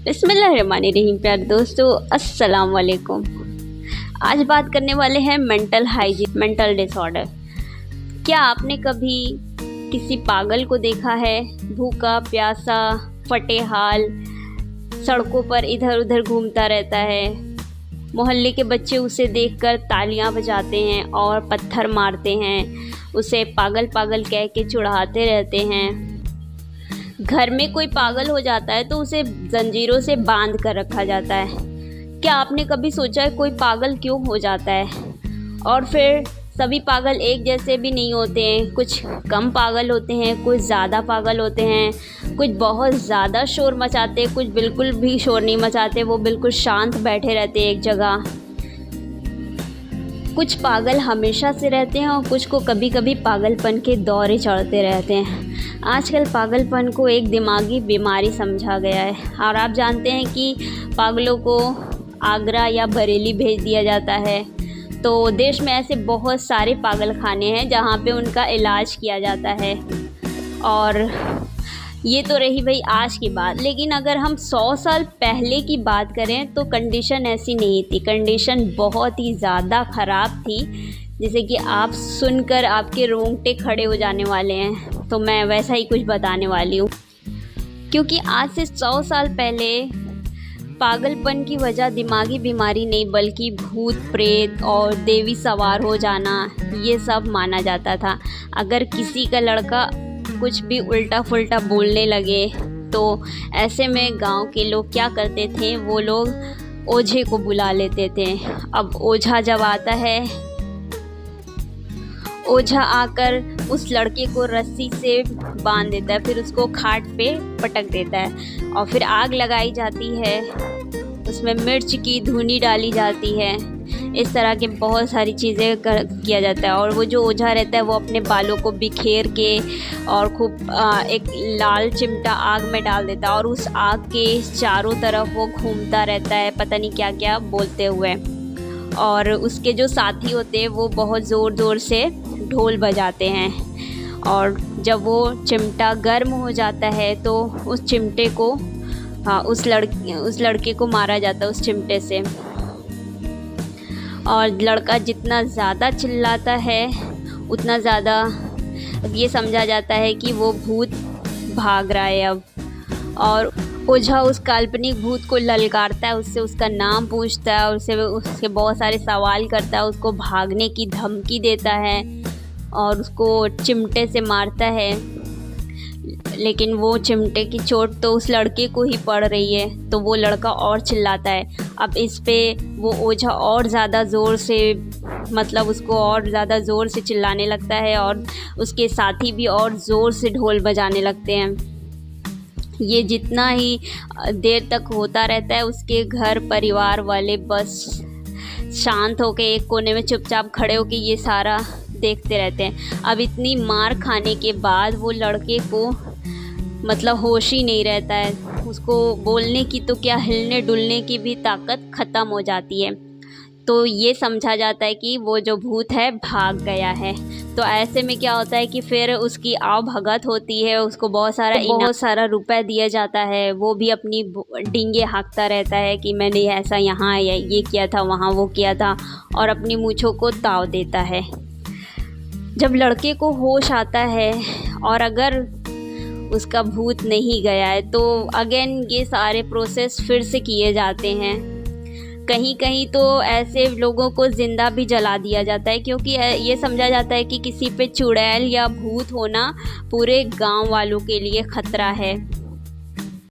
बिस्मिल्लाहिर्रहमानिर्रहीम। प्यारे दोस्तों, अस्सलाम वालेकुम। आज बात करने वाले हैं मेंटल हाइजीन, मेंटल डिसऑर्डर। क्या आपने कभी किसी पागल को देखा है, भूखा प्यासा फटे हाल सड़कों पर इधर उधर घूमता रहता है? मोहल्ले के बच्चे उसे देखकर तालियां बजाते हैं और पत्थर मारते हैं, उसे पागल पागल कह के चिढ़ाते रहते हैं। घर में कोई पागल हो जाता है तो उसे जंजीरों से बांध कर रखा जाता है। क्या आपने कभी सोचा है कोई पागल क्यों हो जाता है? और फिर सभी पागल एक जैसे भी नहीं होते हैं, कुछ कम पागल होते हैं, कुछ ज़्यादा पागल होते हैं, कुछ बहुत ज़्यादा शोर मचाते हैं, कुछ बिल्कुल भी शोर नहीं मचाते, वो बिल्कुल शांत बैठे रहते हैं एक जगह। कुछ पागल हमेशा से रहते हैं और कुछ को कभी कभी पागलपन के दौरे चढ़ते रहते हैं। आजकल पागलपन को एक दिमागी बीमारी समझा गया है और आप जानते हैं कि पागलों को आगरा या बरेली भेज दिया जाता है। तो देश में ऐसे बहुत सारे पागल खाने हैं जहाँ पे उनका इलाज किया जाता है। और ये तो रही भाई आज की बात, लेकिन अगर हम 100 साल पहले की बात करें तो कंडीशन ऐसी नहीं थी। कंडीशन बहुत ही ज़्यादा ख़राब थी, जैसे कि आप सुनकर आपके रोंगटे खड़े हो जाने वाले हैं। तो मैं वैसा ही कुछ बताने वाली हूँ, क्योंकि आज से 100 साल पहले पागलपन की वजह दिमागी बीमारी नहीं बल्कि भूत प्रेत और देवी सवार हो जाना, ये सब माना जाता था। अगर किसी का लड़का कुछ भी उल्टा फुल्टा बोलने लगे तो ऐसे में गांव के लोग क्या करते थे, वो लोग ओझे को बुला लेते थे। अब ओझा जब आता है, ओझा आकर उस लड़के को रस्सी से बांध देता है, फिर उसको खाट पे पटक देता है और फिर आग लगाई जाती है, उसमें मिर्च की धुनी डाली जाती है। इस तरह के बहुत सारी चीज़ें किया जाता है। और वो जो ओझा रहता है वो अपने बालों को बिखेर के और खूब एक लाल चिमटा आग में डाल देता है और उस आग के चारों तरफ वो घूमता रहता है, पता नहीं क्या क्या बोलते हुए। और उसके जो साथी होते हैं वो बहुत ज़ोर ज़ोर से ढोल बजाते हैं। और जब वो चिमटा गर्म हो जाता है तो उस चिमटे को उस लड़के को मारा जाता है उस चिमटे से। और लड़का जितना ज़्यादा चिल्लाता है उतना ज़्यादा ये समझा जाता है कि वो भूत भाग रहा है अब। और ओझा उस काल्पनिक भूत को ललकारता है, उससे उसका नाम पूछता है और उससे बहुत सारे सवाल करता है, उसको भागने की धमकी देता है और उसको चिमटे से मारता है। लेकिन वो चिमटे की चोट तो उस लड़के को ही पड़ रही है, तो वो लड़का और चिल्लाता है। अब इस पे वो ओझा और ज़्यादा ज़ोर से, मतलब उसको और ज़्यादा ज़ोर से चिल्लाने लगता है और उसके साथी भी और ज़ोर से ढोल बजाने लगते हैं। ये जितना ही देर तक होता रहता है, उसके घर परिवार वाले बस शांत होके एक कोने में चुपचाप खड़े होके ये सारा देखते रहते हैं। अब इतनी मार खाने के बाद वो लड़के को मतलब होश ही नहीं रहता है, उसको बोलने की तो क्या, हिलने डुलने की भी ताकत ख़त्म हो जाती है। तो ये समझा जाता है कि वो जो भूत है भाग गया है। तो ऐसे में क्या होता है कि फिर उसकी आव भगत होती है, उसको बहुत सारा रुपए दिया जाता है। वो भी अपनी डींगे हाँकता रहता है कि मैंने ऐसा यहाँ ये किया था, वहाँ वो किया था, और अपनी मूँछों को ताव देता है। जब लड़के को होश आता है और अगर उसका भूत नहीं गया है तो अगेन ये सारे प्रोसेस फिर से किए जाते हैं। कहीं कहीं तो ऐसे लोगों को ज़िंदा भी जला दिया जाता है, क्योंकि ये समझा जाता है कि किसी पे चुड़ैल या भूत होना पूरे गांव वालों के लिए ख़तरा है।